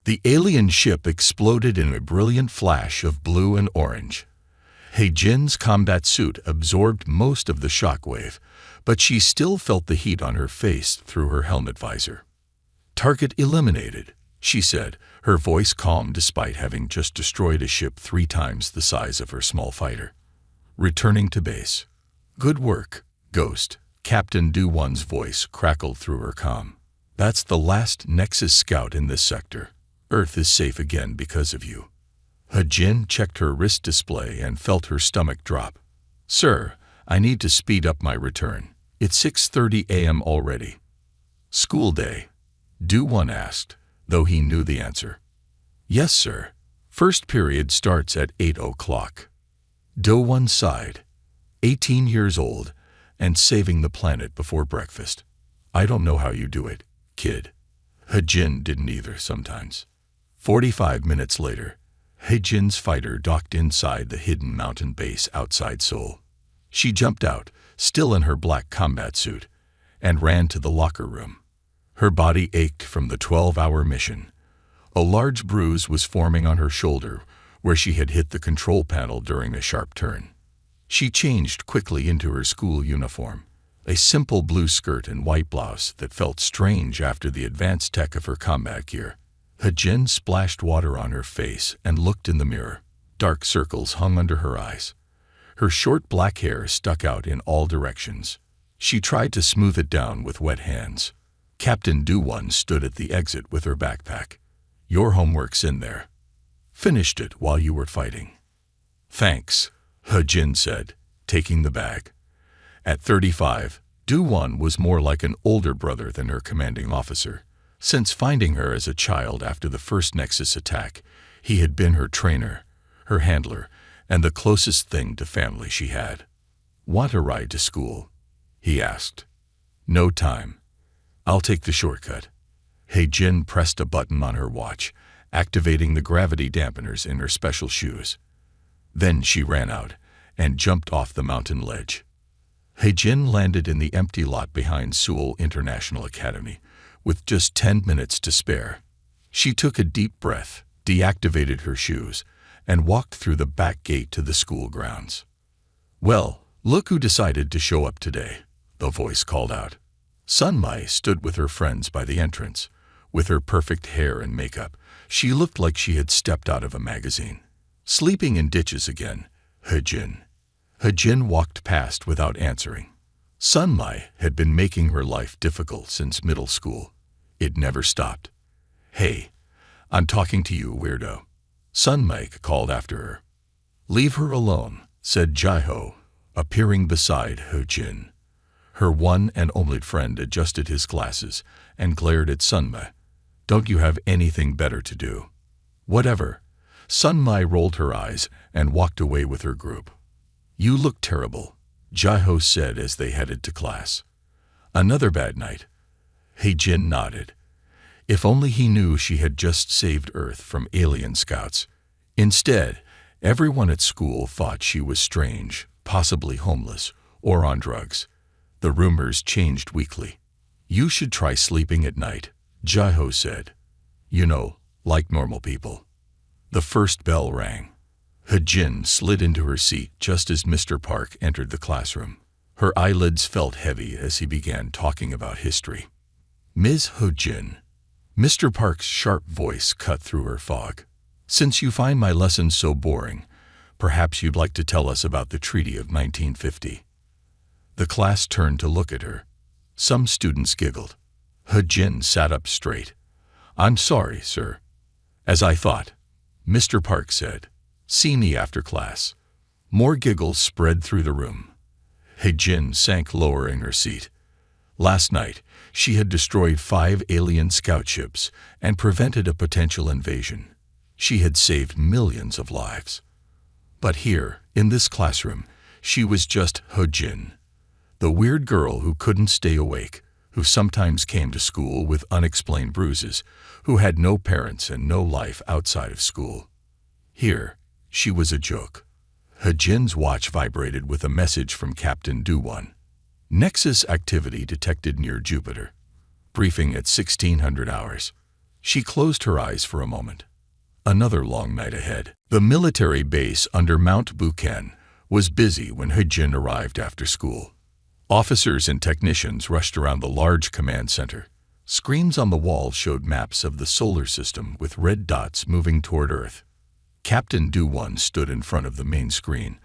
The alien ship exploded in a brilliant flash of blue and orange. He-Jin's combat suit absorbed most of the shockwave, but she still felt the heat on her face through her helmet visor. "Target eliminated," she said, her voice calm despite having just destroyed a ship 3 times the size of her small fighter. "Returning to base." "Good work, Ghost," Captain Do-Won's voice crackled through her comm. "That's the last Nexus scout in this sector. Earth is safe again because of you." He-Jin checked her wrist display and felt her stomach drop. "Sir, I need to speed up my return. It's 6:30 a.m. already." "School day?" Do-Won asked, though he knew the answer. "Yes, sir. First period starts at 8 o'clock. Do-Won sighed. 18 years old, and saving the planet before breakfast. "I don't know how you do it, kid." He-Jin didn't either sometimes. 45 minutes later, He-Jin's fighter docked inside the hidden mountain base outside Seoul. She jumped out, still in her black combat suit, and ran to the locker room. Her body ached from the 12-hour mission. A large bruise was forming on her shoulder where she had hit the control panel during a sharp turn. She changed quickly into her school uniform, a simple blue skirt and white blouse that felt strange after the advanced tech of her combat gear. He-Jin splashed water on her face and looked in the mirror. Dark circles hung under her eyes. Her short black hair stuck out in all directions. She tried to smooth it down with wet hands. Captain Do-Won stood at the exit with her backpack. "Your homework's in there. Finished it while you were fighting." "Thanks," He-Jin said, taking the bag. At 35, Do-Won was more like an older brother than her commanding officer. Since finding her as a child after the first Nexus attack, he had been her trainer, her handler, and the closest thing to family she had. "Want a ride to school?" he asked. "No time. I'll take the shortcut." He-Jin pressed a button on her watch, activating the gravity dampeners in her special shoes. Then she ran out and jumped off the mountain ledge. He-Jin landed in the empty lot behind Seoul International Academy, with just 10 minutes to spare. She took a deep breath, deactivated her shoes, and walked through the back gate to the school grounds. "Well, look who decided to show up today," the voice called out. Sunmai stood with her friends by the entrance. With her perfect hair and makeup, she looked like she had stepped out of a magazine. "Sleeping in ditches again, He-Jin." He-Jin walked past without answering. Sunmai had been making her life difficult since middle school. It never stopped. "Hey, I'm talking to you, weirdo," Sunmai called after her. "Leave her alone," said Jaiho, appearing beside He-Jin. Her one and only friend adjusted his glasses and glared at Sunmai. "Don't you have anything better to do?" "Whatever." Sunmai rolled her eyes and walked away with her group. "You look terrible," Jaiho said as they headed to class. "Another bad night?" He-Jin nodded. If only he knew she had just saved Earth from alien scouts. Instead, everyone at school thought she was strange, possibly homeless, or on drugs. The rumors changed weekly. "You should try sleeping at night," Jaiho said. "You know, like normal people." The first bell rang. He-Jin slid into her seat just as Mr. Park entered the classroom. Her eyelids felt heavy as he began talking about history. "Ms. He-Jin." Mr. Park's sharp voice cut through her fog. "Since you find my lessons so boring, perhaps you'd like to tell us about the Treaty of 1950. The class turned to look at her. Some students giggled. He-Jin sat up straight. "I'm sorry, sir." "As I thought," Mr. Park said. "See me after class." More giggles spread through the room. He-Jin sank lower in her seat. Last night, she had destroyed 5 alien scout ships and prevented a potential invasion. She had saved millions of lives. But here, in this classroom, she was just He-Jin, the weird girl who couldn't stay awake, who sometimes came to school with unexplained bruises, who had no parents and no life outside of school. Here, she was a joke. He-Jin's watch vibrated with a message from Captain Do-Won. "Nexus activity detected near Jupiter. Briefing at 1600 hours. She closed her eyes for a moment. Another long night ahead. The military base under Mount Buchan was busy when He-Jin arrived after school. Officers and technicians rushed around the large command center. Screens on the wall showed maps of the solar system with red dots moving toward Earth. Captain Do-won stood in front of the main screen,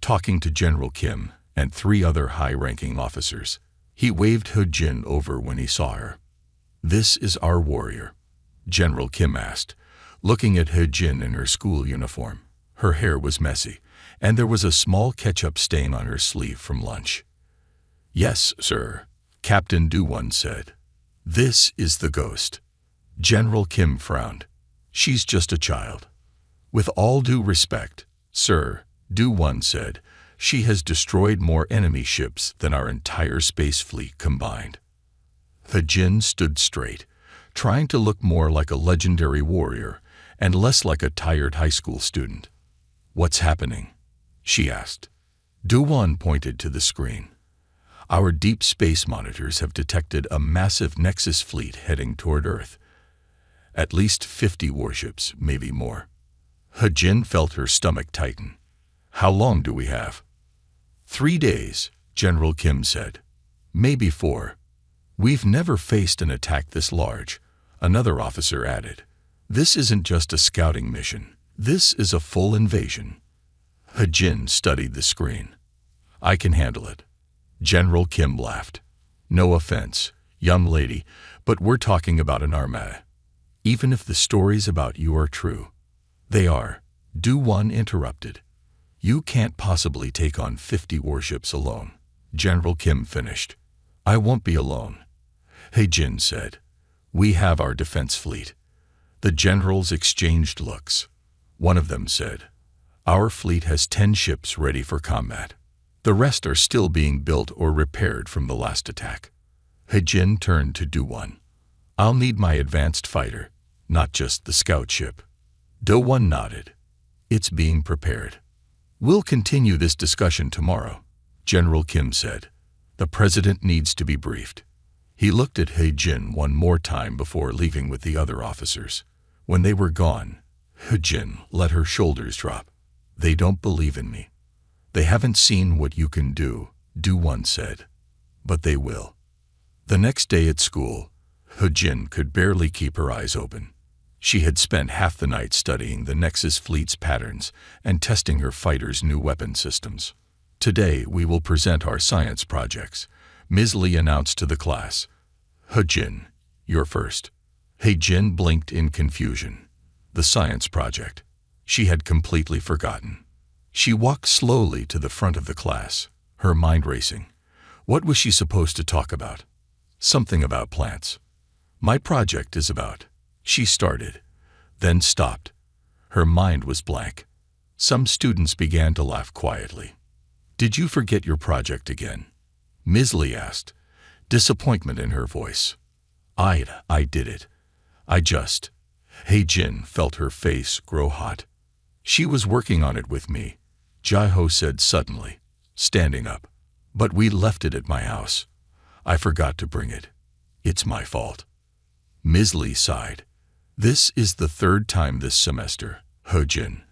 talking to General Kim and 3 other high-ranking officers. He waved He-Jin over when he saw her. "This is our warrior," General Kim asked, looking at He-Jin in her school uniform. Her hair was messy, and there was a small ketchup stain on her sleeve from lunch. "Yes, sir," Captain Do-won said. "This is the ghost." General Kim frowned. "She's just a child." "With all due respect, sir," Do-won said, "she has destroyed more enemy ships than our entire space fleet combined." He-Jin stood straight, trying to look more like a legendary warrior and less like a tired high school student. "What's happening?" she asked. Do-won pointed to the screen. "Our deep space monitors have detected a massive Nexus fleet heading toward Earth. At least 50 warships, maybe more." He-Jin felt her stomach tighten. "How long do we have?" 3 days, General Kim said. "Maybe 4. We've never faced an attack this large," another officer added. "This isn't just a scouting mission. This is a full invasion." He-Jin studied the screen. "I can handle it." General Kim laughed. "No offense, young lady, but we're talking about an armada. Even if the stories about you are true." "They are," Do-won interrupted. "You can't possibly take on 50 warships alone," General Kim finished. "I won't be alone," He-Jin said. "We have our defense fleet." The generals exchanged looks. One of them said, "Our fleet has 10 ships ready for combat. The rest are still being built or repaired from the last attack." He-Jin turned to Do-won. "I'll need my advanced fighter, not just the scout ship." Do-won nodded. "It's being prepared." "We'll continue this discussion tomorrow," General Kim said. "The president needs to be briefed." He looked at He-Jin one more time before leaving with the other officers. When they were gone, He-Jin let her shoulders drop. "They don't believe in me. They haven't seen what you can do," Do-won said. "But they will." The next day at school, He-Jin could barely keep her eyes open. She had spent half the night studying the Nexus fleet's patterns and testing her fighters' new weapon systems. "Today we will present our science projects," Ms. Lee announced to the class. "He-Jin, you're first." He-Jin blinked in confusion. The science project. She had completely forgotten. She walked slowly to the front of the class, her mind racing. What was she supposed to talk about? Something about plants. "My project is about," she started, then stopped. Her mind was blank. Some students began to laugh quietly. "Did you forget your project again?" Ms. Lee asked, disappointment in her voice. I did it. He-Jin felt her face grow hot. "She was working on it with me," Jae-ho said suddenly, standing up. "But we left it at my house. I forgot to bring it. It's my fault." Ms. Lee sighed. "This is the 3rd time this semester, He-Jin.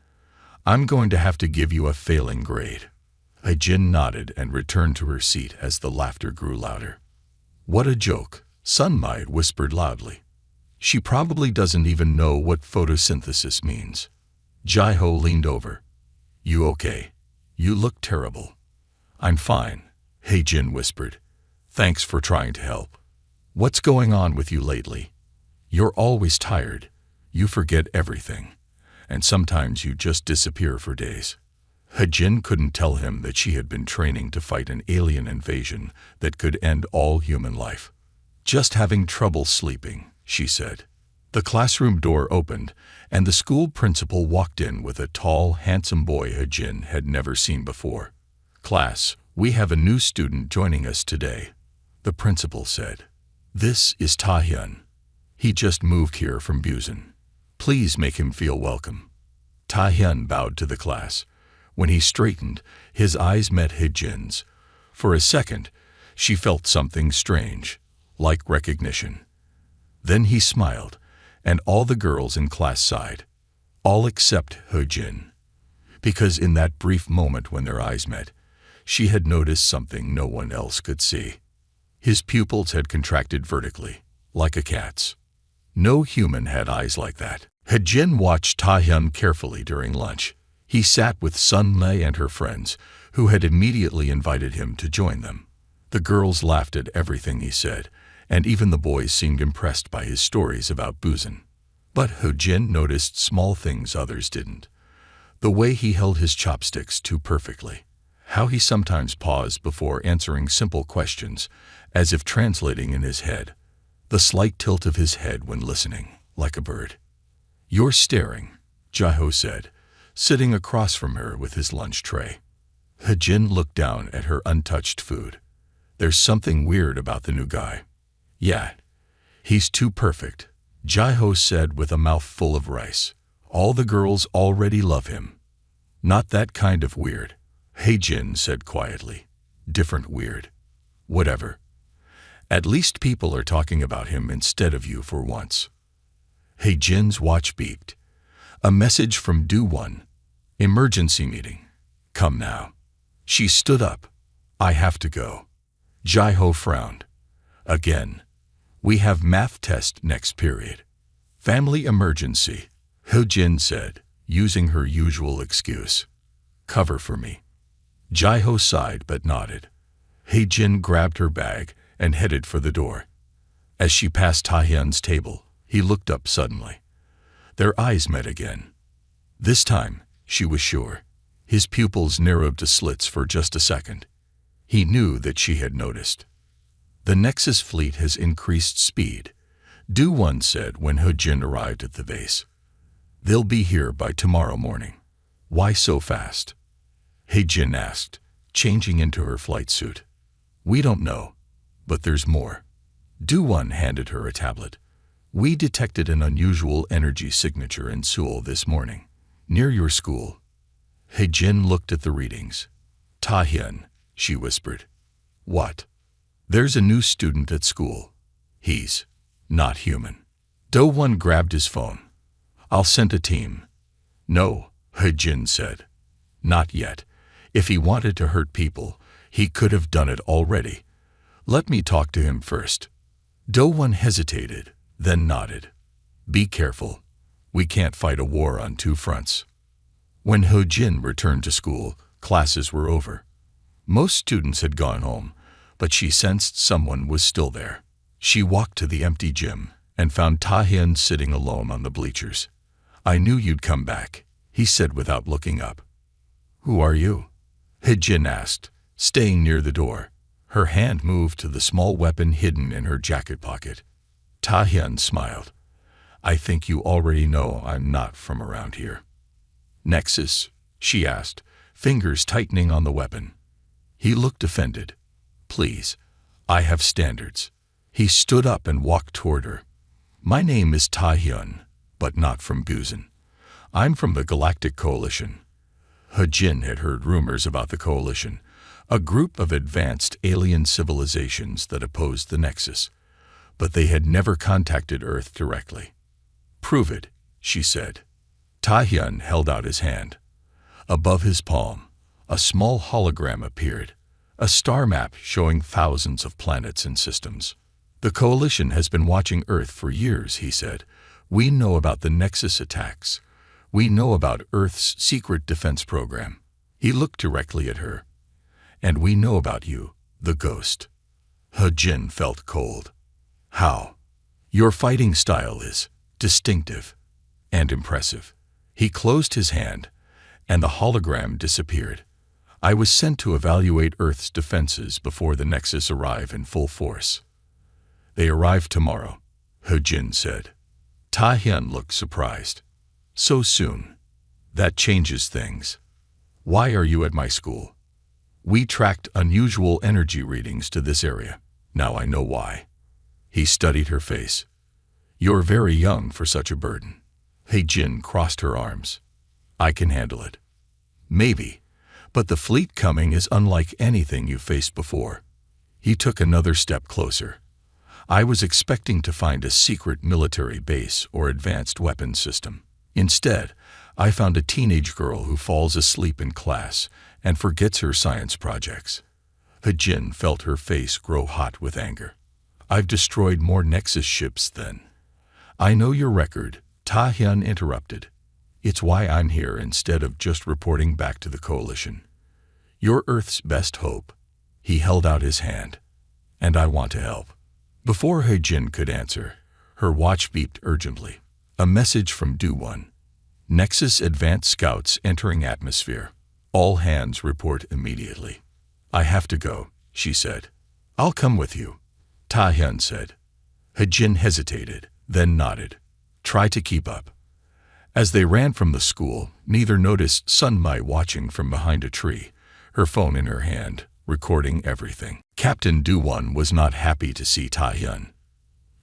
I'm going to have to give you a failing grade." He-Jin nodded and returned to her seat as the laughter grew louder. "What a joke," Sunmi whispered loudly. "She probably doesn't even know what photosynthesis means." Jae-ho leaned over. "You okay? You look terrible." "I'm fine," He-Jin whispered. "Thanks for trying to help." "What's going on with you lately? You're always tired. You forget everything. And sometimes you just disappear for days." He-Jin couldn't tell him that she had been training to fight an alien invasion that could end all human life. "Just having trouble sleeping," she said. The classroom door opened, and the school principal walked in with a tall, handsome boy He-Jin had never seen before. "Class, we have a new student joining us today," the principal said. "This is Ta-hyun. He just moved here from Busan. Please make him feel welcome." Ta-hyun bowed to the class. When he straightened, his eyes met He-Jin's. For a second, she felt something strange, like recognition. Then he smiled, and all the girls in class sighed. All except He-jin. Because in that brief moment when their eyes met, she had noticed something no one else could see. His pupils had contracted vertically, like a cat's. No human had eyes like that. He-jin watched Ta-hyun carefully during lunch. He sat with Sun-lei and her friends, who had immediately invited him to join them. The girls laughed at everything he said, and even the boys seemed impressed by his stories about Busan. But He-jin noticed small things others didn't. The way he held his chopsticks too perfectly. How he sometimes paused before answering simple questions, as if translating in his head. The slight tilt of his head when listening, like a bird. "You're staring," Jae-ho said, sitting across from her with his lunch tray. He-jin looked down at her untouched food. "There's something weird about the new guy." "Yeah, he's too perfect," Jae-ho said with a mouth full of rice. "All the girls already love him." "Not that kind of weird," He-jin said quietly. "Different weird. Whatever. At least people are talking about him instead of you for once." He-jin's watch beeped. A message from Do-won. "Emergency meeting. Come now." She stood up. "I have to go." Jae-ho frowned. "Again. We have math test next period." "Family emergency," He-jin said, using her usual excuse. "Cover for me." Jae-ho sighed but nodded. He-jin grabbed her bag and headed for the door. As she passed Ta-hyun's table, he looked up suddenly. Their eyes met again. This time, she was sure. His pupils narrowed to slits for just a second. He knew that she had noticed. "The Nexus fleet has increased speed," Do-won said when He-jin arrived at the base. "They'll be here by tomorrow morning." "Why so fast?" He-jin asked, changing into her flight suit. "We don't know, but there's more." Do-won handed her a tablet. "We detected an unusual energy signature in Seoul this morning, near your school." He-jin looked at the readings. "Ta-hyun," she whispered. "What?" "There's a new student at school. He's not human." Do-won grabbed his phone. "I'll send a team." "No," He-jin said. "Not yet. If he wanted to hurt people, he could have done it already. Let me talk to him first." Do-won hesitated, then nodded. "Be careful. We can't fight a war on two fronts." When He-jin returned to school, classes were over. Most students had gone home, but she sensed someone was still there. She walked to the empty gym and found Ta-hyun sitting alone on the bleachers. "I knew you'd come back," he said without looking up. "Who are you?" He-jin asked, staying near the door. Her hand moved to the small weapon hidden in her jacket pocket. Ta-hyun smiled. "I think you already know I'm not from around here." "Nexus?" she asked, fingers tightening on the weapon. He looked offended. "Please, I have standards." He stood up and walked toward her. "My name is Ta-hyun, but not from Busan. I'm from the Galactic Coalition." He-jin had heard rumors about the Coalition, a group of advanced alien civilizations that opposed the Nexus, but they had never contacted Earth directly. "Prove it," she said. Ta-hyun held out his hand. Above his palm, a small hologram appeared, a star map showing thousands of planets and systems. "The Coalition has been watching Earth for years," he said. "We know about the Nexus attacks. We know about Earth's secret defense program." He looked directly at her. "And we know about you, the ghost." He-jin felt cold. "How?" "Your fighting style is distinctive and impressive." He closed his hand, and the hologram disappeared. "I was sent to evaluate Earth's defenses before the Nexus arrive in full force." "They arrive tomorrow," He-jin said. Ta-hyun looked surprised. "So soon? That changes things. Why are you at my school?" "We tracked unusual energy readings to this area. Now I know why." He studied her face. "You're very young for such a burden." He-jin crossed her arms. "I can handle it." "Maybe, but the fleet coming is unlike anything you've faced before." He took another step closer. I was expecting to find a secret military base or advanced weapons system. Instead, I found a teenage girl who falls asleep in class and forgets her science projects. Hejin felt her face grow hot with anger. I've destroyed more Nexus ships than. I know your record, Ta-hyun interrupted. It's why I'm here instead of just reporting back to the coalition. You're Earth's best hope. He held out his hand. And I want to help. Before Hejin could answer, her watch beeped urgently. A message from Do-1. Nexus Advanced Scouts entering atmosphere. All hands report immediately. I have to go, she said. I'll come with you, Ta-hyun said. Hejin hesitated, then nodded. Try to keep up. As they ran from the school, neither noticed Sun Mai watching from behind a tree, her phone in her hand, recording everything. Captain Do-1 was not happy to see Ta-hyun.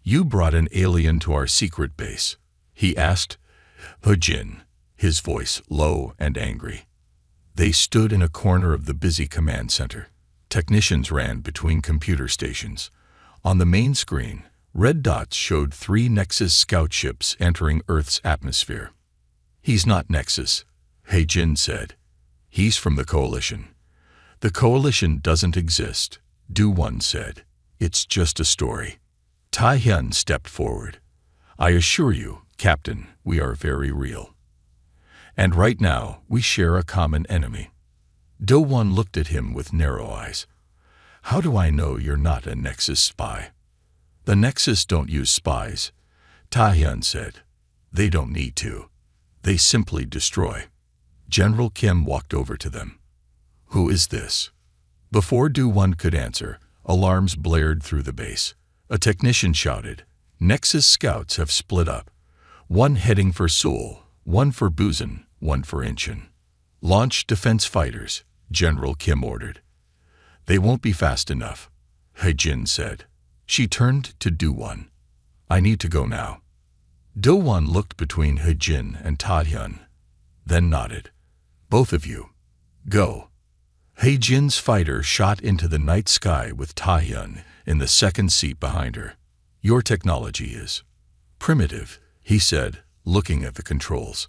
You brought an alien to our secret base, he asked. Hejin, his voice low and angry. They stood in a corner of the busy command center. Technicians ran between computer stations. On the main screen, red dots showed 3 Nexus scout ships entering Earth's atmosphere. He's not Nexus, Hejin said. He's from the coalition. The coalition doesn't exist, Do-1 said. It's just a story. Ta-hyun stepped forward. I assure you, Captain, we are very real. And right now, we share a common enemy. Do-1 looked at him with narrow eyes. How do I know you're not a Nexus spy? The Nexus don't use spies, Ta-hyun said. They don't need to. They simply destroy. General Kim walked over to them. Who is this? Before Do-1 could answer, alarms blared through the base. A technician shouted, Nexus scouts have split up. One heading for Seoul, one for Busan, one for Incheon. Launch defense fighters, General Kim ordered. They won't be fast enough, Hejin said. She turned to Do-1. I need to go now. Do-1 looked between Hejin and Ta-hyun, then nodded. Both of you, go. Hejin's fighter shot into the night sky with Ta-hyun in the second seat behind her. Your technology is primitive, he said, looking at the controls.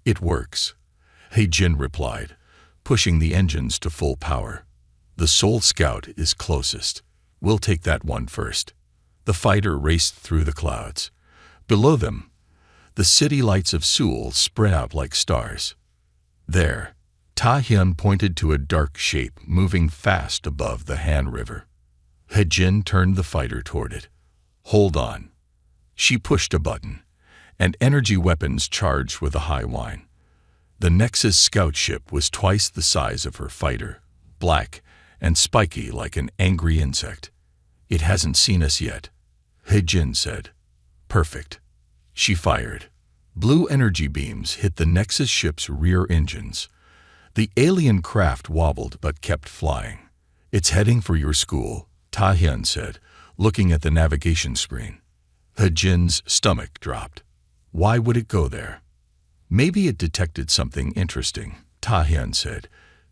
It works, Hejin replied, pushing the engines to full power. The Seoul Scout is closest. We'll take that one first. The fighter raced through the clouds. Below them, the city lights of Seoul spread out like stars. There, Ta-hyun pointed to a dark shape moving fast above the Han River. Hejin turned the fighter toward it. Hold on. She pushed a button, and energy weapons charged with a high whine. The Nexus scout ship was twice the size of her fighter, black and spiky like an angry insect. It hasn't seen us yet, Hejin said. Perfect. She fired. Blue energy beams hit the Nexus ship's rear engines. The alien craft wobbled but kept flying. It's heading for your school, Ta-hyun said, looking at the navigation screen. Hejin's stomach dropped. Why would it go there? Maybe it detected something interesting, Ta-hyun said,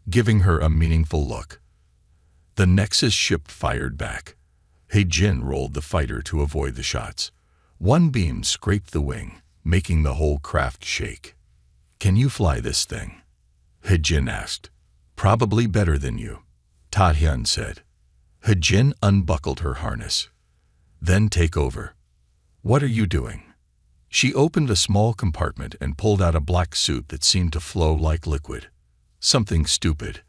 giving her a meaningful look. The Nexus ship fired back. Hejin rolled the fighter to avoid the shots. One beam scraped the wing, making the whole craft shake. Can you fly this thing? Hejin asked. Probably better than you, Ta-hyun said. Hejin unbuckled her harness. Then take over. What are you doing? She opened a small compartment and pulled out a black suit that seemed to flow like liquid. Something stupid.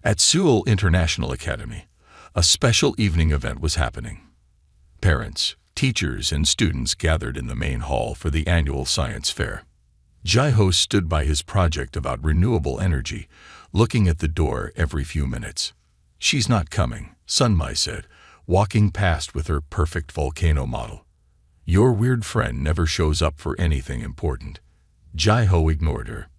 At Seoul International Academy, a special evening event was happening. Parents, teachers, and students gathered in the main hall for the annual science fair. Jae-ho stood by his project about renewable energy, looking at the door every few minutes. She's not coming, Sun Mai said, walking past with her perfect volcano model. Your weird friend never shows up for anything important. Jae-ho ignored her.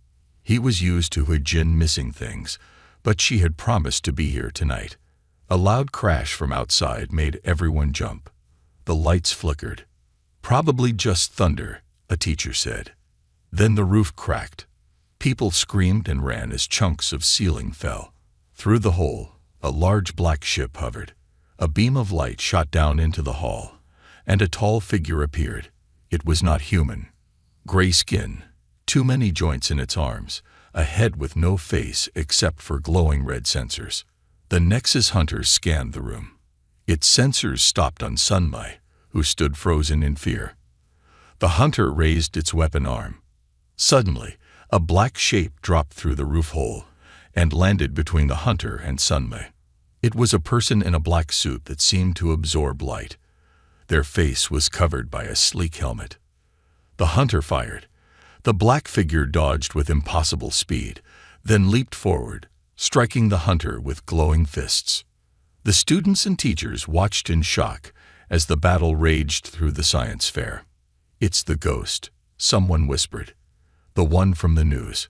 He was used to Hejin missing things, but she had promised to be here tonight. A loud crash from outside made everyone jump. The lights flickered. Probably just thunder, a teacher said. Then the roof cracked. People screamed and ran as chunks of ceiling fell. Through the hole, a large black ship hovered. A beam of light shot down into the hall, and a tall figure appeared. It was not human. Gray skin, too many joints in its arms, a head with no face except for glowing red sensors. The Nexus hunter scanned the room. Its sensors stopped on Sunmai, who stood frozen in fear. The hunter raised its weapon arm. Suddenly, a black shape dropped through the roof hole and landed between the hunter and Sunmai. It was a person in a black suit that seemed to absorb light. Their face was covered by a sleek helmet. The hunter fired. The black figure dodged with impossible speed, then leaped forward, striking the hunter with glowing fists. The students and teachers watched in shock as the battle raged through the science fair. "It's the ghost," someone whispered. "The one from the news."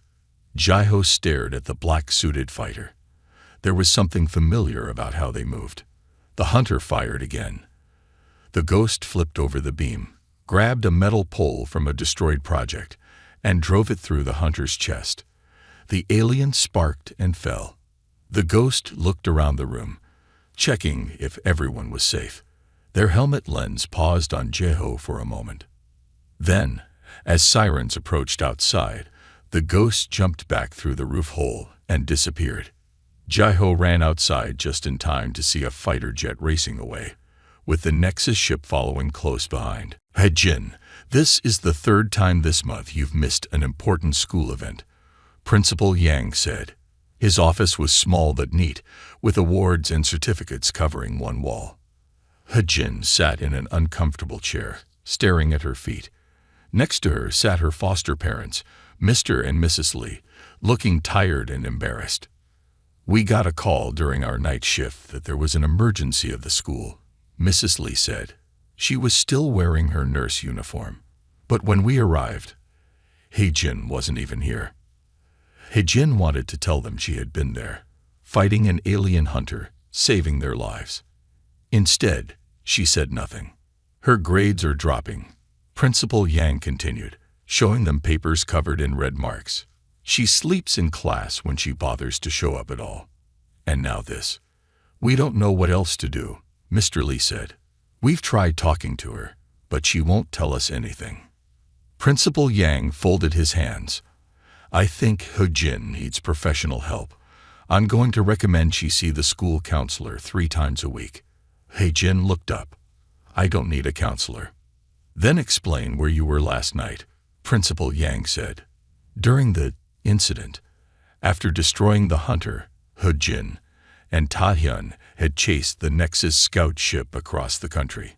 Jaiho stared at the black-suited fighter. There was something familiar about how they moved. The hunter fired again. The ghost flipped over the beam, grabbed a metal pole from a destroyed project, and drove it through the hunter's chest. The alien sparked and fell. The ghost looked around the room, checking if everyone was safe. Their helmet lens paused on Jaiho for a moment. Then, as sirens approached outside, the ghost jumped back through the roof hole and disappeared. Jaiho ran outside just in time to see a fighter jet racing away, with the Nexus ship following close behind. "Hey Jin, this is the third time this month you've missed an important school event," Principal Yang said. His office was small but neat, with awards and certificates covering one wall. Hejin sat in an uncomfortable chair, staring at her feet. Next to her sat her foster parents, Mr. and Mrs. Lee, looking tired and embarrassed. "We got a call during our night shift that there was an emergency at the school," Mrs. Lee said. She was still wearing her nurse uniform. "But when we arrived, Hejin wasn't even here." Hejin wanted to tell them she had been there, fighting an alien hunter, saving their lives. Instead, she said nothing. "Her grades are dropping," Principal Yang continued, showing them papers covered in red marks. "She sleeps in class when she bothers to show up at all. And now this. We don't know what else to do," Mr. Lee said. "We've tried talking to her, but she won't tell us anything." Principal Yang folded his hands. "I think Hejin needs professional help. I'm going to recommend she see the school counselor 3 times a week." Hejin looked up. "I don't need a counselor." "Then explain where you were last night," Principal Yang said. During the incident, after destroying the hunter, Hejin and Tahyun had chased the Nexus scout ship across the country.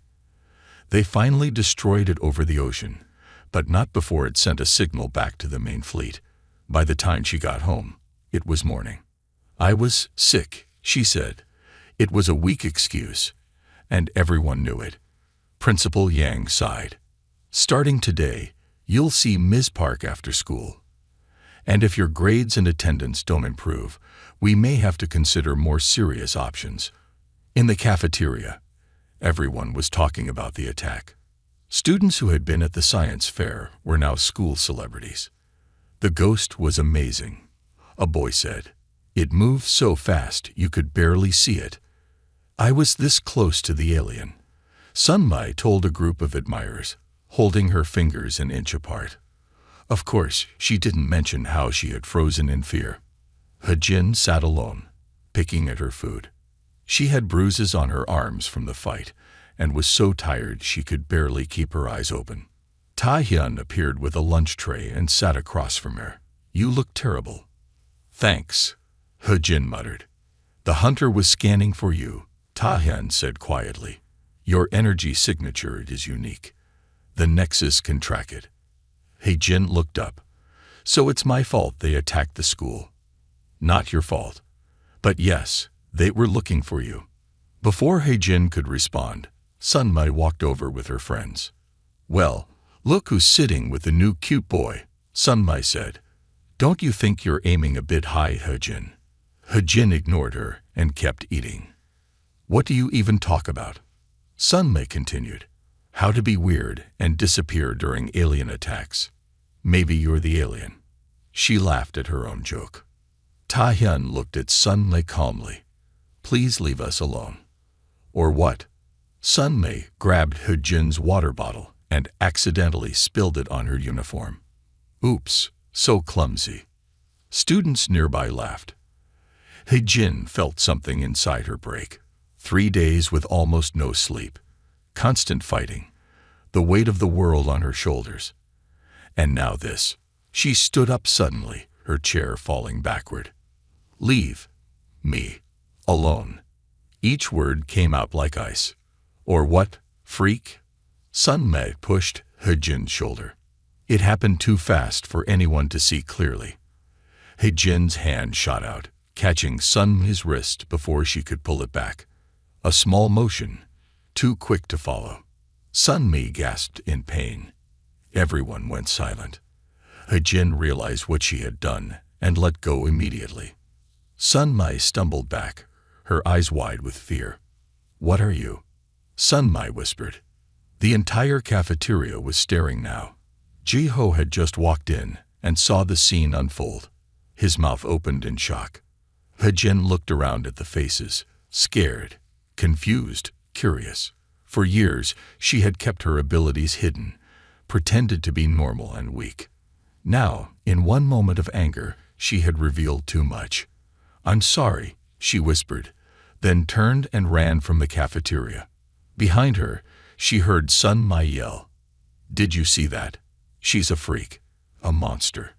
They finally destroyed it over the ocean, but not before it sent a signal back to the main fleet. By the time she got home, it was morning. "I was sick," she said. It was a weak excuse, and everyone knew it. Principal Yang sighed. "Starting today, you'll see Ms. Park after school. And if your grades and attendance don't improve, we may have to consider more serious options." In the cafeteria, everyone was talking about the attack. Students who had been at the science fair were now school celebrities. "The ghost was amazing," a boy said. "It moved so fast you could barely see it. I was this close to the alien," Sunmai told a group of admirers, holding her fingers an inch apart. Of course, she didn't mention how she had frozen in fear. Hejin sat alone, picking at her food. She had bruises on her arms from the fight, and was so tired she could barely keep her eyes open. Tahyun appeared with a lunch tray and sat across from her. "You look terrible." "Thanks," Hejin muttered. "The hunter was scanning for you," Tahyun said quietly. "Your energy signature is unique. The Nexus can track it." Hejin looked up. "So it's my fault they attacked the school." "Not your fault. But yes, they were looking for you." Before Hejin could respond, Sunmai walked over with her friends. "Well, look who's sitting with the new cute boy," Sunmai said. "Don't you think you're aiming a bit high, Hejin?" Hejin ignored her and kept eating. "What do you even talk about?" Sunmai continued. "How to be weird and disappear during alien attacks. Maybe you're the alien." She laughed at her own joke. Tahyun looked at Sunmai calmly. "Please leave us alone." "Or what?" Sun Mei grabbed He-jin's water bottle and accidentally spilled it on her uniform. Oops, so clumsy. Students nearby laughed. He-jin felt something inside her break. 3 days with almost no sleep. Constant fighting. The weight of the world on her shoulders. And now this. She stood up suddenly, her chair falling backward. Leave. Me. Alone. Each word came out like ice. Or what, freak? Sun Mei pushed He-jin's shoulder. It happened too fast for anyone to see clearly. He-jin's hand shot out, catching Sun Mei's wrist before she could pull it back. A small motion, too quick to follow. Sun Mei gasped in pain. Everyone went silent. He-jin realized what she had done and let go immediately. Sun Mei stumbled back, her eyes wide with fear. What are you? Sun Mei whispered. The entire cafeteria was staring now. Ji-ho had just walked in and saw the scene unfold. His mouth opened in shock. He-jin looked around at the faces, scared, confused, curious. For years, she had kept her abilities hidden, pretended to be normal and weak. Now, in one moment of anger, she had revealed too much. I'm sorry, she whispered, then turned and ran from the cafeteria. Behind her, she heard Sun Mei yell. Did you see that? She's a freak. A monster.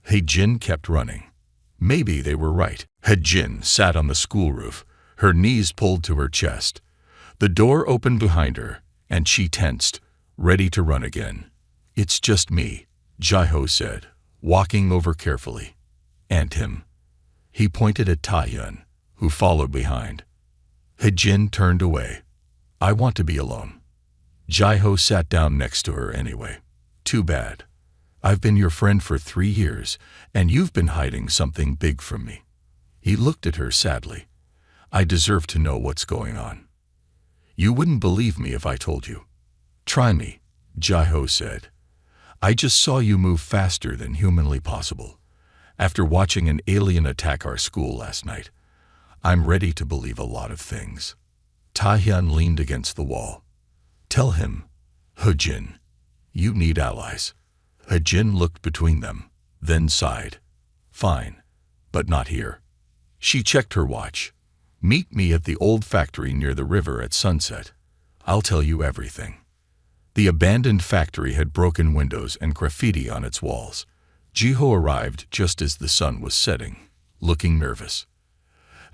He-jin kept running. Maybe they were right. He-jin sat on the school roof, her knees pulled to her chest. The door opened behind her, and she tensed, ready to run again. It's just me, Ji-ho said, walking over carefully. And him. He pointed at Taehyun, who followed behind. He-jin turned away. I want to be alone. Ji-ho sat down next to her anyway. Too bad. I've been your friend for 3 years, and you've been hiding something big from me. He looked at her sadly. I deserve to know what's going on. You wouldn't believe me if I told you. Try me, Ji-ho said. I just saw you move faster than humanly possible. After watching an alien attack our school last night, I'm ready to believe a lot of things. Taehyun leaned against the wall. Tell him, He-jin, you need allies. He-jin looked between them, then sighed. Fine, but not here. She checked her watch. Meet me at the old factory near the river at sunset. I'll tell you everything. The abandoned factory had broken windows and graffiti on its walls. Ji-ho arrived just as the sun was setting, looking nervous.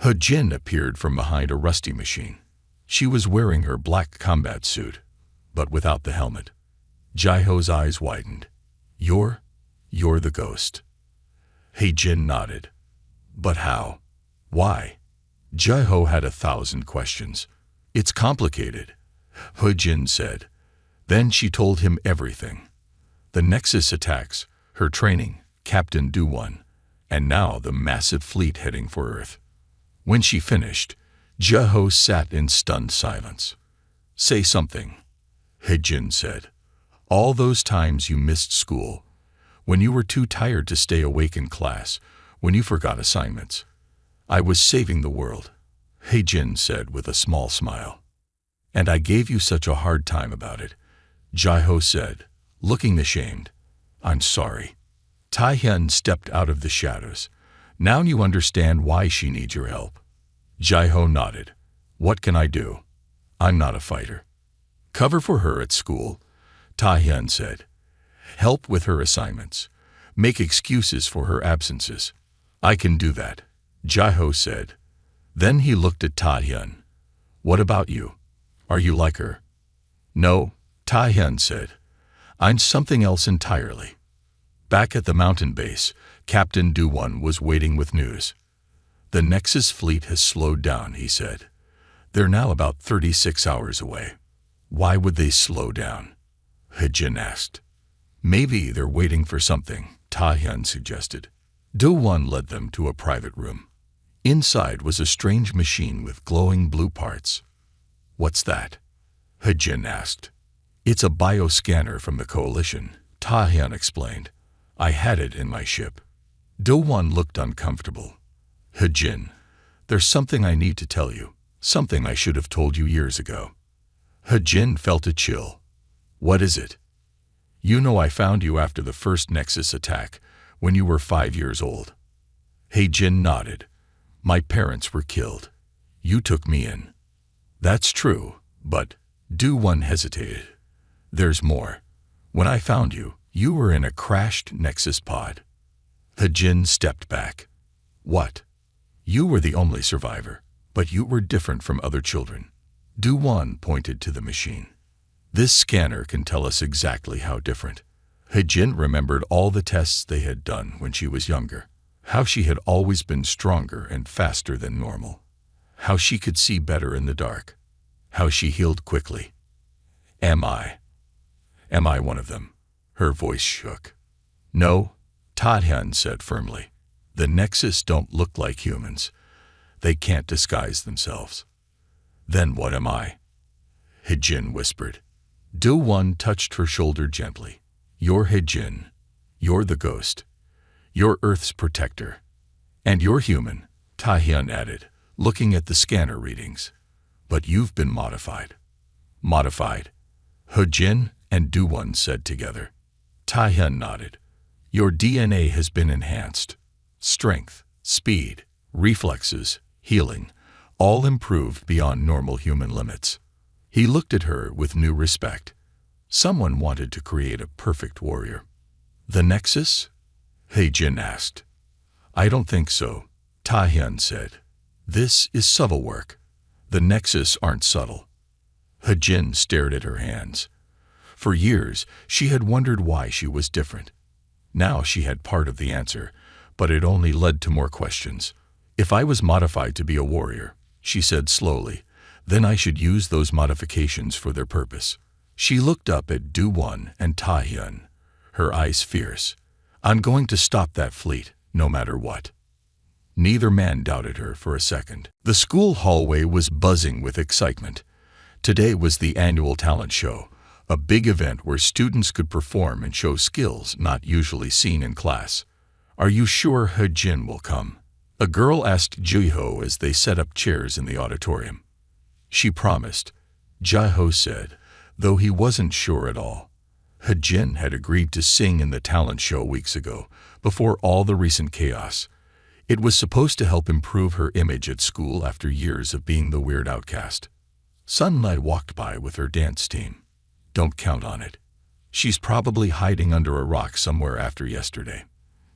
He-jin appeared from behind a rusty machine. She was wearing her black combat suit, but without the helmet. Ji-ho's eyes widened. You're the ghost. He-jin nodded. But how? Why? Ji-ho had 1,000 questions. It's complicated, He-jin said. Then she told him everything. The Nexus attacks, her training, Captain Do-won, and now the massive fleet heading for Earth. When she finished, Ji-ho sat in stunned silence. Say something, He-jin said. All those times you missed school, when you were too tired to stay awake in class, when you forgot assignments. I was saving the world, He-jin said with a small smile. And I gave you such a hard time about it, Ji-ho said, looking ashamed. I'm sorry. Taehyun stepped out of the shadows. Now you understand why she needs your help. Ji-ho nodded. What can I do? I'm not a fighter. Cover for her at school, Taehyun said. Help with her assignments. Make excuses for her absences. I can do that, Ji-ho said. Then he looked at Taehyun. What about you? Are you like her? No, Taehyun said. I'm something else entirely. Back at the mountain base, Captain Do-won was waiting with news. The Nexus fleet has slowed down, he said. They're now about 36 hours away. Why would they slow down? He-jin asked. Maybe they're waiting for something, Taehyun suggested. Do-won led them to a private room. Inside was a strange machine with glowing blue parts. What's that? He-jin asked. It's a bioscanner from the Coalition, Taehyun explained. I had it in my ship. Do-won looked uncomfortable. He-jin, there's something I need to tell you, something I should have told you years ago. He-jin felt a chill. What is it? You know I found you after the first Nexus attack, when you were 5 years old. He-jin nodded. My parents were killed. You took me in. That's true, but Do-won hesitated. There's more. When I found you, you were in a crashed Nexus pod. He-jin stepped back. What? You were the only survivor, but you were different from other children. Do-won pointed to the machine. This scanner can tell us exactly how different. He-jin remembered all the tests they had done when she was younger. How she had always been stronger and faster than normal. How she could see better in the dark. How she healed quickly. Am I one of them? Her voice shook. No, Ta-hyun said firmly. The Nexus don't look like humans. They can't disguise themselves. Then what am I? He-jin whispered. Do-won touched her shoulder gently. You're He-jin. You're the ghost. You're Earth's protector. And you're human, Ta-hyun added, looking at the scanner readings. But you've been modified. Modified? He-jin and Do-won said together. Ta-hyun nodded. Your DNA has been enhanced. Strength, speed, reflexes, healing, all improved beyond normal human limits. He looked at her with new respect. Someone wanted to create a perfect warrior. The Nexus? He-jin asked. I don't think so, Ta-hyun said. This is subtle work. The Nexus aren't subtle. He-jin stared at her hands. For years, she had wondered why she was different. Now she had part of the answer, but it only led to more questions. If I was modified to be a warrior, she said slowly, then I should use those modifications for their purpose. She looked up at Do-won and Ta-hyun, her eyes fierce. I'm going to stop that fleet, no matter what. Neither man doubted her for a second. The school hallway was buzzing with excitement. Today was the annual talent show, a big event where students could perform and show skills not usually seen in class. Are you sure He-jin will come? A girl asked Ji-ho as they set up chairs in the auditorium. She promised, Ji-ho said, though he wasn't sure at all. He-jin had agreed to sing in the talent show weeks ago, before all the recent chaos. It was supposed to help improve her image at school after years of being the weird outcast. Sunlight walked by with her dance team. Don't count on it. She's probably hiding under a rock somewhere after yesterday.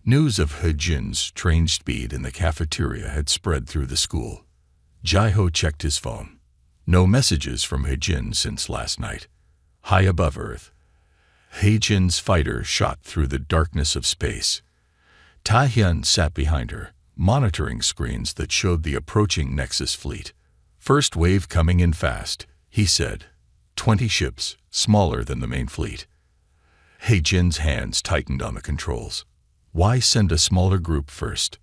News of He-jin's train speed in the cafeteria had spread through the school. Ji-ho checked his phone. No messages from He-jin since last night. High above Earth, He-jin's fighter shot through the darkness of space. Ta-hyun sat behind her, monitoring screens that showed the approaching Nexus fleet. First wave coming in fast, he said. 20 ships, smaller than the main fleet. He-jin's hands tightened on the controls. Why send a smaller group first?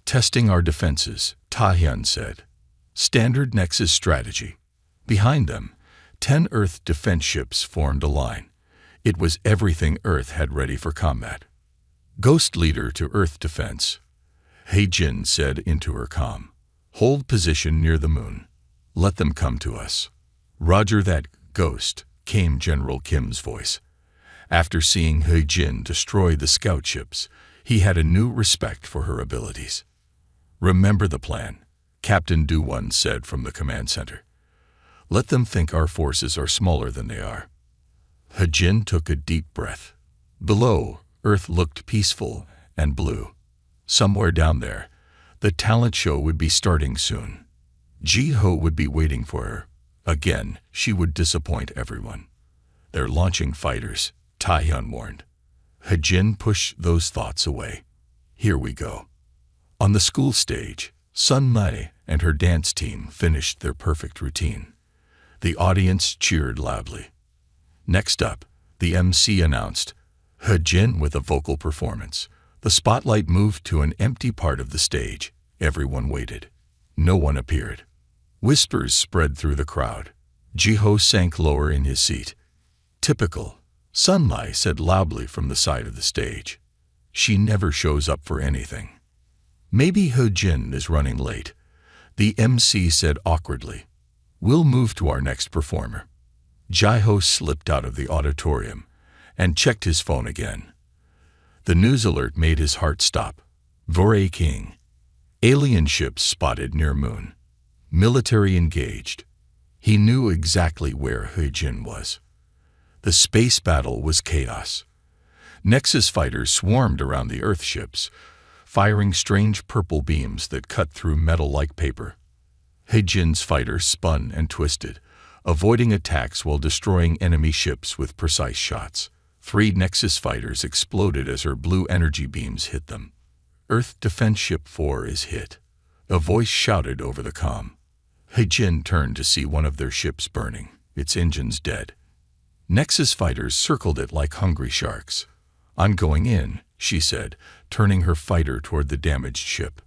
Testing our defenses, Ta-hyun said. Standard Nexus strategy. Behind them, 10 Earth defense ships formed a line. It was everything Earth had ready for combat. Ghost leader to Earth defense, He-jin said into her comm. Hold position near the moon. Let them come to us. Roger that, Ghost, came General Kim's voice. After seeing He-jin destroy the scout ships, he had a new respect for her abilities. Remember the plan, Captain Do-won said from the command center. Let them think our forces are smaller than they are. He-jin took a deep breath. Below, Earth looked peaceful and blue. Somewhere down there, the talent show would be starting soon. Ji-ho would be waiting for her. Again, she would disappoint everyone. They're launching fighters, Ta-hyun warned. He-jin pushed those thoughts away. Here we go. On the school stage, Sun-mi and her dance team finished their perfect routine. The audience cheered loudly. Next up, the MC announced, He-jin with a vocal performance. The spotlight moved to an empty part of the stage. Everyone waited. No one appeared. Whispers spread through the crowd. Ji-ho sank lower in his seat. Typical, Sun-mi said loudly from the side of the stage. She never shows up for anything. Maybe He-jin is running late, the MC said awkwardly. We'll move to our next performer. Jai-ho slipped out of the auditorium and checked his phone again. The news alert made his heart stop. Vore King. Alien ships spotted near moon. Military engaged. He knew exactly where He-jin was. The space battle was chaos. Nexus fighters swarmed around the Earth ships, firing strange purple beams that cut through metal like paper. He-jin's fighters spun and twisted, avoiding attacks while destroying enemy ships with precise shots. 3 Nexus fighters exploded as her blue energy beams hit them. Earth Defense Ship 4 is hit. A voice shouted over the comm. He-jin turned to see one of their ships burning, its engines dead. Nexus fighters circled it like hungry sharks. "I'm going in," she said, turning her fighter toward the damaged ship.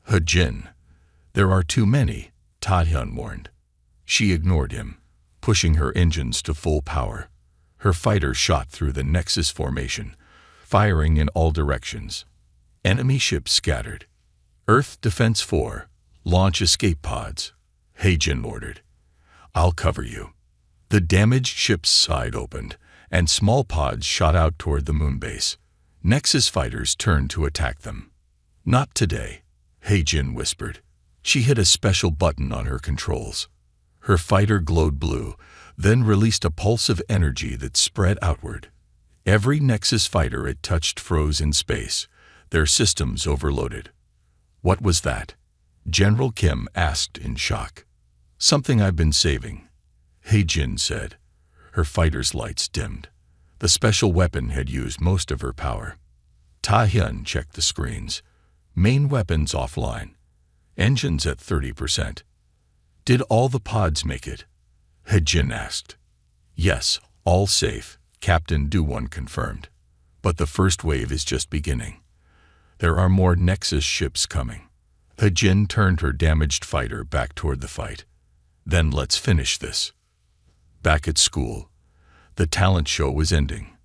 "He-jin, there are too many," Ta-hyun warned. She ignored him, pushing her engines to full power. Her fighter shot through the Nexus formation, firing in all directions. Enemy ships scattered. "Earth Defense 4, launch escape pods," He-jin ordered. "I'll cover you." The damaged ship's side opened, and small pods shot out toward the moon base. Nexus fighters turned to attack them. "Not today," He-jin whispered. She hit a special button on her controls. Her fighter glowed blue, then released a pulse of energy that spread outward. Every Nexus fighter it touched froze in space, their systems overloaded. "What was that?" General Kim asked in shock. "Something I've been saving," He-jin said. Her fighter's lights dimmed. The special weapon had used most of her power. Ta-hyun checked the screens. Main weapons offline. Engines at 30%. "Did all the pods make it?" He-jin asked. "Yes, all safe," Captain Do-won confirmed. "But the first wave is just beginning. There are more Nexus ships coming." He-jin turned her damaged fighter back toward the fight. "Then let's finish this." Back at school, the talent show was ending.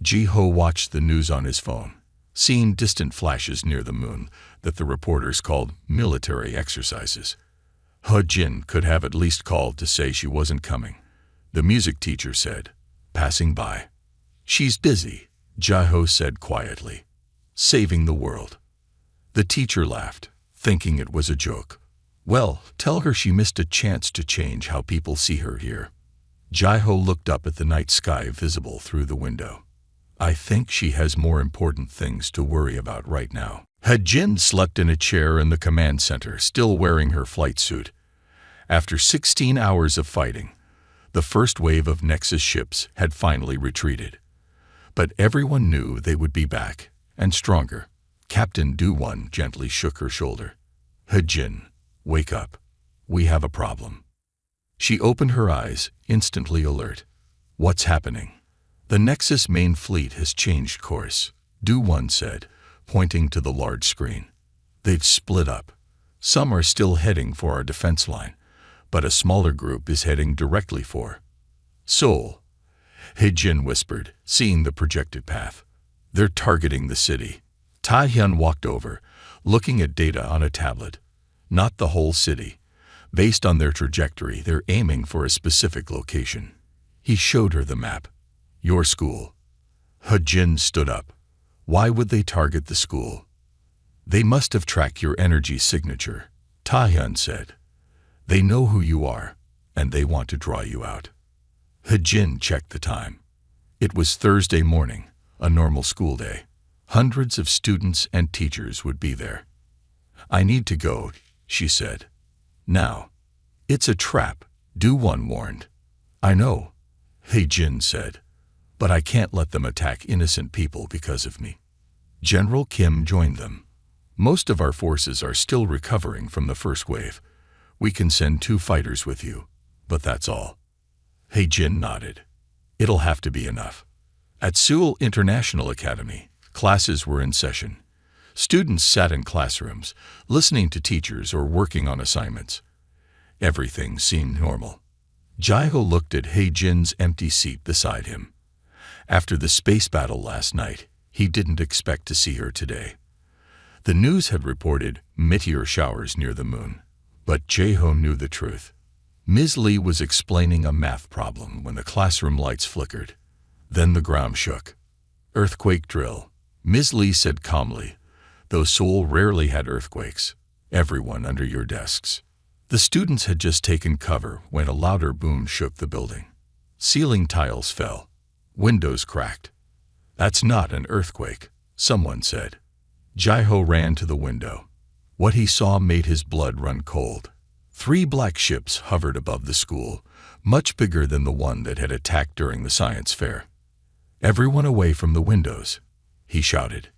Ji-ho watched the news on his phone, seeing distant flashes near the moon that the reporters called military exercises. He-jin could have at least called to say she wasn't coming. The music teacher said, passing by. "She's busy," Ji-ho said quietly. "Saving the world." The teacher laughed, thinking it was a joke. "Well, tell her she missed a chance to change how people see her here." Ji-ho looked up at the night sky visible through the window. "I think she has more important things to worry about right now." He-jin slept in a chair in the command center, still wearing her flight suit. After 16 hours of fighting, the first wave of Nexus ships had finally retreated. But everyone knew they would be back, and stronger. Captain Do-won gently shook her shoulder. "He-jin, wake up. We have a problem." She opened her eyes, instantly alert. "What's happening?" "The Nexus main fleet has changed course," Do-won said, pointing to the large screen. "They've split up. Some are still heading for our defense line, but a smaller group is heading directly for Seoul," He-jin whispered, seeing the projected path. "They're targeting the city." Ta-hyun walked over, looking at data on a tablet. "Not the whole city. Based on their trajectory, they're aiming for a specific location." He showed her the map. "Your school." He-jin stood up. "Why would they target the school?" "They must have tracked your energy signature," Ta-hyun said. "They know who you are, and they want to draw you out." He-jin checked the time. It was Thursday morning, a normal school day. Hundreds of students and teachers would be there. "I need to go," she said. "Now." "It's a trap," Do-won warned. "I know," He-jin said, "but I can't let them attack innocent people because of me." General Kim joined them. "Most of our forces are still recovering from the first wave. We can send 2 fighters with you, but that's all." He-jin nodded. "It'll have to be enough." At Seoul International Academy, classes were in session. Students sat in classrooms, listening to teachers or working on assignments. Everything seemed normal. Ji-ho looked at He-jin's empty seat beside him. After the space battle last night, he didn't expect to see her today. The news had reported meteor showers near the moon, but Ji-ho knew the truth. Ms. Lee was explaining a math problem when the classroom lights flickered. Then the ground shook. Earthquake drill, Ms. Lee said calmly, though Seoul rarely had earthquakes. Everyone under your desks. The students had just taken cover when a louder boom shook the building. Ceiling tiles fell. Windows cracked. That's not an earthquake, someone said. Jaiho ran to the window. What he saw made his blood run cold. 3 black ships hovered above the school, much bigger than the one that had attacked during the science fair. Everyone away from the windows, he shouted.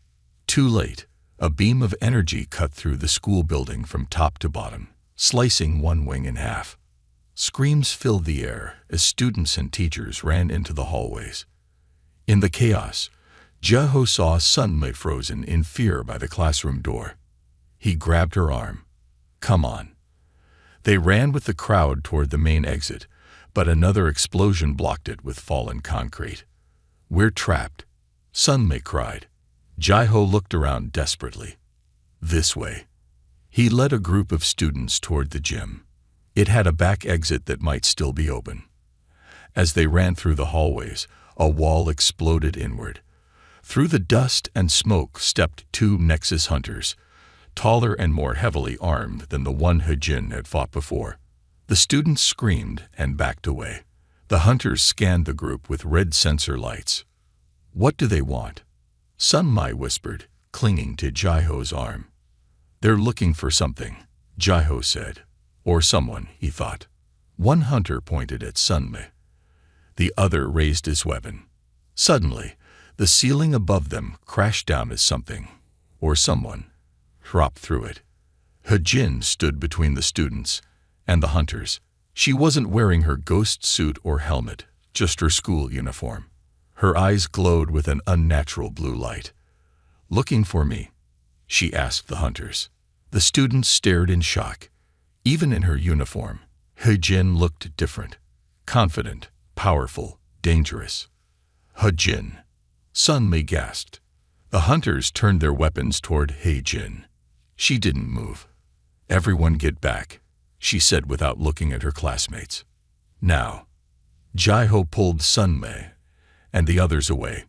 Too late. A beam of energy cut through the school building from top to bottom, slicing one wing in half. Screams filled the air as students and teachers ran into the hallways. In the chaos, Jaiho saw Sunmi frozen in fear by the classroom door. He grabbed her arm. Come on. They ran with the crowd toward the main exit, but another explosion blocked it with fallen concrete. We're trapped, Sunmi cried. Jaiho looked around desperately. This way. He led a group of students toward the gym. It had a back exit that might still be open. As they ran through the hallways, a wall exploded inward. Through the dust and smoke stepped 2 Nexus hunters, taller and more heavily armed than the one Hejin had fought before. The students screamed and backed away. The hunters scanned the group with red sensor lights. What do they want? Sunmi whispered, clinging to Jaiho's arm. They're looking for something, Jaiho said. Or someone, he thought. One hunter pointed at Sunmi. The other raised his weapon. Suddenly, the ceiling above them crashed down as something, or someone, dropped through it. Hejin stood between the students and the hunters. She wasn't wearing her ghost suit or helmet, just her school uniform. Her eyes glowed with an unnatural blue light. Looking for me? She asked the hunters. The students stared in shock. Even in her uniform, Hejin looked different. Confident, powerful, dangerous. Hejin. Sunmi gasped. The hunters turned their weapons toward Hejin. She didn't move. Everyone get back, she said without looking at her classmates. Now. Jaiho pulled Sunmi and the others away.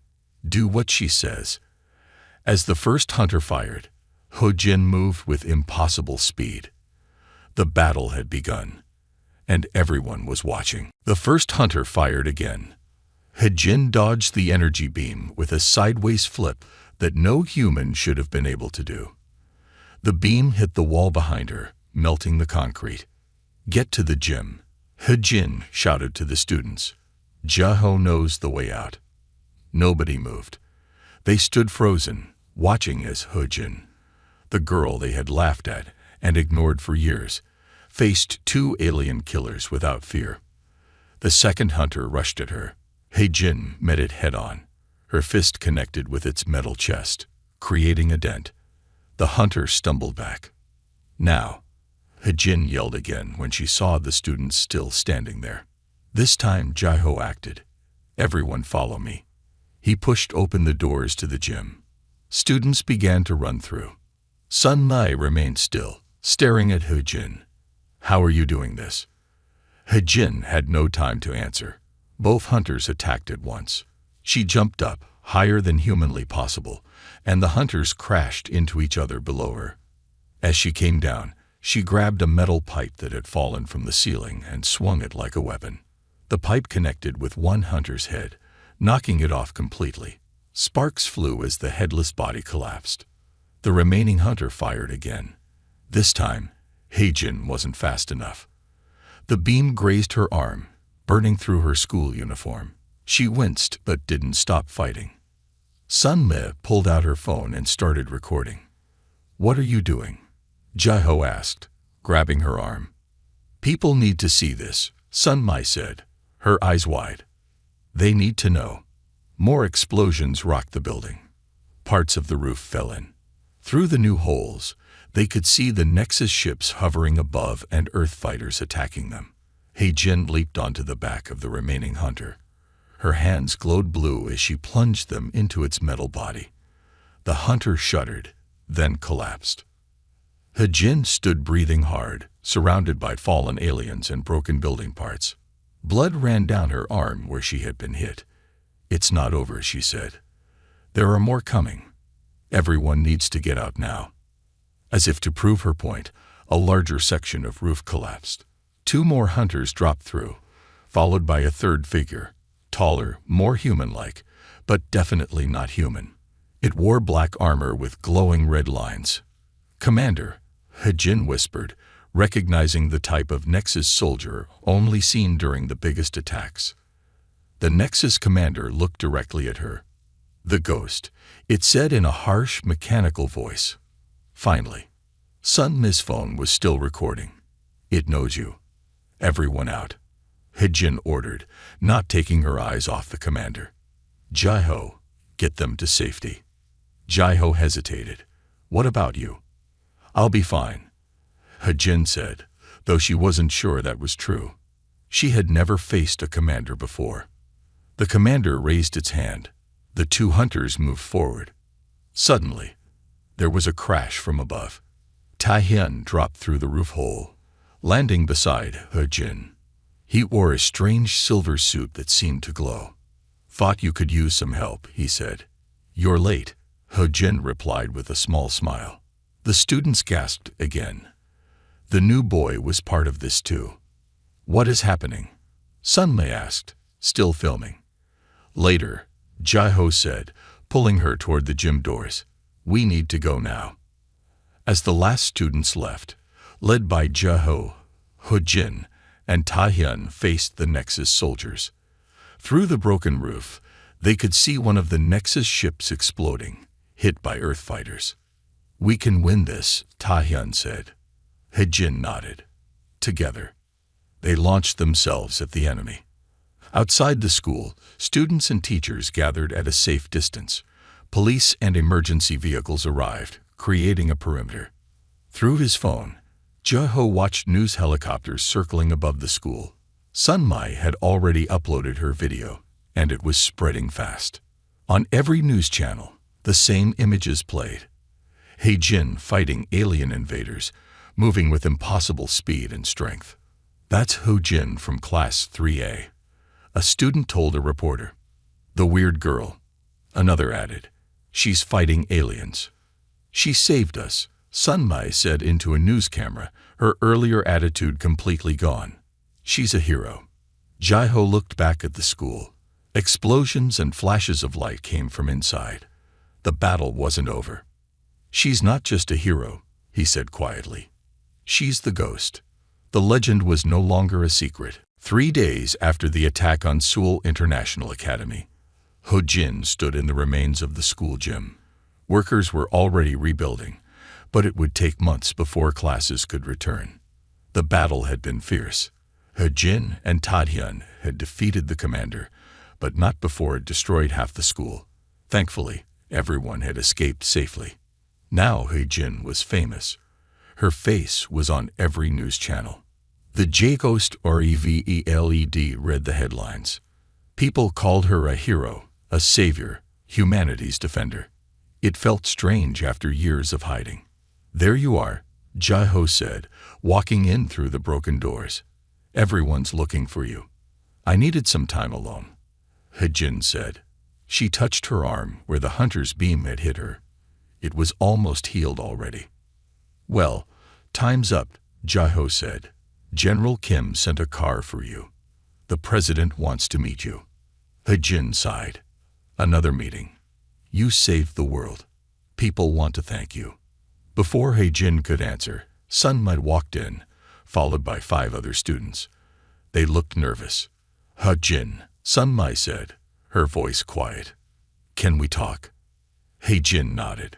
Do what she says. As the first hunter fired, Hejin moved with impossible speed. The battle had begun, and everyone was watching. The first hunter fired again. Hejin dodged the energy beam with a sideways flip that no human should have been able to do. The beam hit the wall behind her, melting the concrete. Get to the gym, Hejin shouted to the students. Jaiho knows the way out. Nobody moved. They stood frozen, watching as Hejin, the girl they had laughed at and ignored for years, faced 2 alien killers without fear. The second hunter rushed at her. Hejin met it head-on. Her fist connected with its metal chest, creating a dent. The hunter stumbled back. Now, Hejin yelled again when she saw the students still standing there. This time Jaiho acted. Everyone follow me. He pushed open the doors to the gym. Students began to run through. Sunmi remained still, staring at Hejin. How are you doing this? Hejin had no time to answer. Both hunters attacked at once. She jumped up, higher than humanly possible, and the hunters crashed into each other below her. As she came down, she grabbed a metal pipe that had fallen from the ceiling and swung it like a weapon. The pipe connected with one hunter's head, knocking it off completely. Sparks flew as the headless body collapsed. The remaining hunter fired again. This time, Hejin wasn't fast enough. The beam grazed her arm, burning through her school uniform. She winced but didn't stop fighting. Sunmi pulled out her phone and started recording. What are you doing? Jaiho asked, grabbing her arm. People need to see this, Sunmi said, her eyes wide. They need to know. More explosions rocked the building. Parts of the roof fell in. Through the new holes, they could see the Nexus ships hovering above and Earth fighters attacking them. Hejin leaped onto the back of the remaining hunter. Her hands glowed blue as she plunged them into its metal body. The hunter shuddered, then collapsed. Hejin stood breathing hard, surrounded by fallen aliens and broken building parts. Blood ran down her arm where she had been hit. "It's not over," she said. "There are more coming. Everyone needs to get out now." As if to prove her point, a larger section of roof collapsed. 2 more hunters dropped through, followed by a third figure, taller, more human-like, but definitely not human. It wore black armor with glowing red lines. "Commander," Hejin whispered, recognizing the type of Nexus soldier only seen during the biggest attacks. The Nexus commander looked directly at her. "The ghost," it said in a harsh, mechanical voice. Finally, Sun Mi's phone was still recording. "It knows you. Everyone out," Hejin ordered, not taking her eyes off the commander. "Jaiho, get them to safety." Jaiho hesitated. "What about you?" "I'll be fine," Hejin said, though she wasn't sure that was true. She had never faced a commander before. The commander raised its hand. The 2 hunters moved forward. Suddenly, there was a crash from above. Taehyun dropped through the roof hole, landing beside Hejin. He wore a strange silver suit that seemed to glow. "Thought you could use some help," he said. "You're late," Hejin replied with a small smile. The students gasped again. The new boy was part of this too. "What is happening?" Sun Mi asked, still filming. Later, Jaiho said, pulling her toward the gym doors. "We need to go now." As the last students left, led by Jaiho, Hejin, and Taehyun faced the Nexus soldiers. Through the broken roof, they could see one of the Nexus ships exploding, hit by Earth fighters. "We can win this," Taehyun said. Hejin nodded. Together, they launched themselves at the enemy. Outside the school, students and teachers gathered at a safe distance. Police and emergency vehicles arrived, creating a perimeter. Through his phone, Jaiho watched news helicopters circling above the school. Sun Mi had already uploaded her video, and it was spreading fast. On every news channel, the same images played. Hejin fighting alien invaders, moving with impossible speed and strength. "That's Hejin from Class 3A," a student told a reporter. "The weird girl," another added. "She's fighting aliens." "She saved us," Sun Mi said into a news camera, her earlier attitude completely gone. "She's a hero." Jaiho looked back at the school. Explosions and flashes of light came from inside. The battle wasn't over. "She's not just a hero," he said quietly. "She's the ghost." The legend was no longer a secret. 3 days after the attack on Seoul International Academy, Hejin stood in the remains of the school gym. Workers were already rebuilding, but it would take months before classes could return. The battle had been fierce. Hejin and Taehyun had defeated the commander, but not before it destroyed half the school. Thankfully, everyone had escaped safely. Now Hejin was famous. Her face was on every news channel. The J-Ghost REVELED read the headlines. People called her a hero, a savior, humanity's defender. It felt strange after years of hiding. "There you are," Jaiho said, walking in through the broken doors. "Everyone's looking for you." "I needed some time alone," Hejin said. She touched her arm where the hunter's beam had hit her. It was almost healed already. "Well, time's up," Jaiho said. "General Kim sent a car for you. The president wants to meet you." Hejin sighed. "Another meeting. You saved the world. People want to thank you." Before Hejin could answer, Sun Mi walked in, followed by 5 other students. They looked nervous. "Hejin," Sun Mi said, her voice quiet. "Can we talk?" Hejin nodded.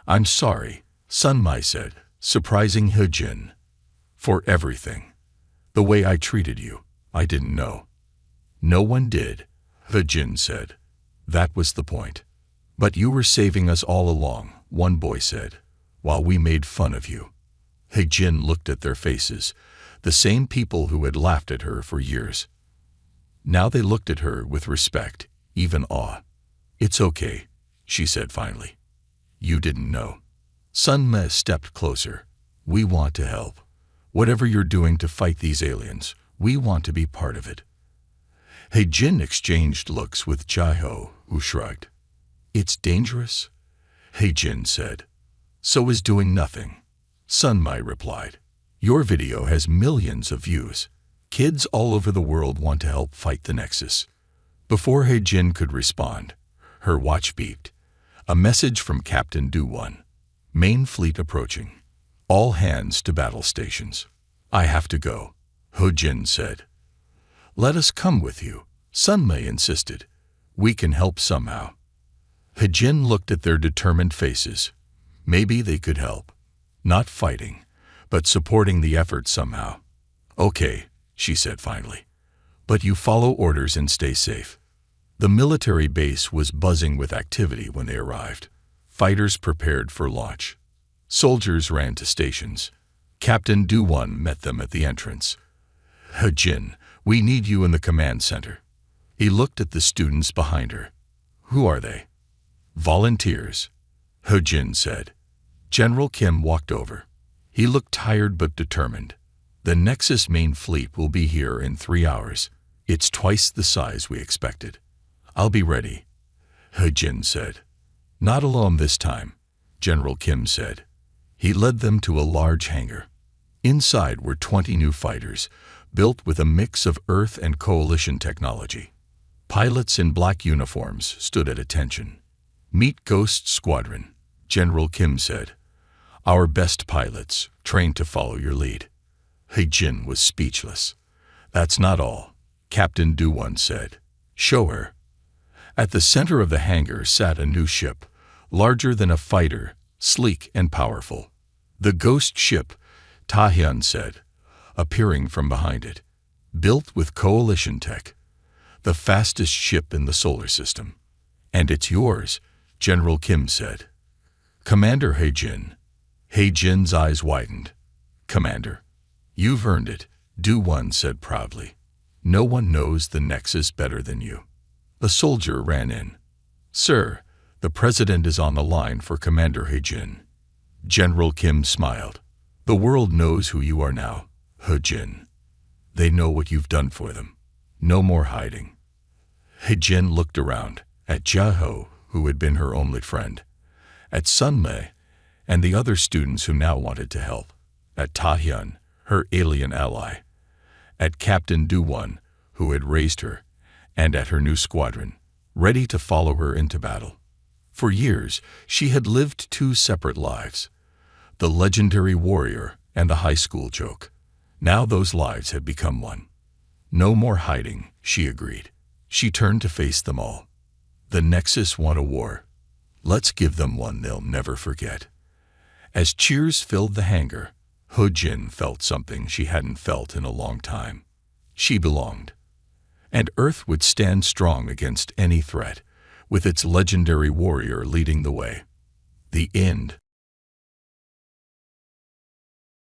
"I'm sorry," Sun Mi said, surprising Hejin. "For everything. The way I treated you, I didn't know." "No one did," Hejin said. "That was the point." "But you were saving us all along," one boy said, "while we made fun of you." Hejin looked at their faces, the same people who had laughed at her for years. Now they looked at her with respect, even awe. "It's okay," she said finally. "You didn't know." Sun Mi stepped closer. "We want to help. Whatever you're doing to fight these aliens, we want to be part of it. He-Jin exchanged looks with Jai-Ho, who shrugged. It's dangerous, He-Jin said. So is doing nothing, Sun-Mai replied. Your video has millions of views. Kids all over the world want to help fight the Nexus. Before He-Jin could respond, her watch beeped. A message from Captain Do-Won. Main fleet approaching. All hands to battle stations. I have to go, He-Jin said. Let us come with you, Sun-Mai insisted. We can help somehow. He-Jin looked at their determined faces. Maybe they could help. Not fighting, but supporting the effort somehow. Okay, she said finally. But you follow orders and stay safe. The military base was buzzing with activity when they arrived. Fighters prepared for launch. Soldiers ran to stations. Captain Do-Won met them at the entrance. He-Jin, we need you in the command center. He looked at the students behind her. Who are they? Volunteers, He-Jin said. General Kim walked over. He looked tired but determined. The Nexus main fleet will be here in 3 hours. It's twice the size we expected. I'll be ready, He-Jin said. Not alone this time, General Kim said. He led them to a large hangar. Inside were 20 new fighters, built with a mix of Earth and Coalition technology. Pilots in black uniforms stood at attention. Meet Ghost Squadron, General Kim said. Our best pilots, trained to follow your lead. He-Jin was speechless. That's not all, Captain Do-Won said. Show her. At the center of the hangar sat a new ship, larger than a fighter, sleek and powerful. The ghost ship, Taehyun said, appearing from behind it. Built with Coalition tech. The fastest ship in the solar system. And it's yours, General Kim said. Commander He-Jin. He-Jin's eyes widened. Commander. You've earned it, Do-Won said proudly. No one knows the Nexus better than you. A soldier ran in. Sir, the President is on the line for Commander He-Jin. General Kim smiled. The world knows who you are now, He-Jin. They know what you've done for them. No more hiding. He-Jin looked around, at Jai-Ho, who had been her only friend, at Sun-Mai, and the other students who now wanted to help, at Taehyun, her alien ally, at Captain Do-Won, who had raised her, and at her new squadron, ready to follow her into battle. For years, she had lived 2 separate lives, the legendary warrior and the high school joke. Now those lives had become one. No more hiding, she agreed. She turned to face them all. The Nexus won a war. Let's give them one they'll never forget. As cheers filled the hangar, He-Jin felt something she hadn't felt in a long time. She belonged. And Earth would stand strong against any threat, with its legendary warrior leading the way. The end.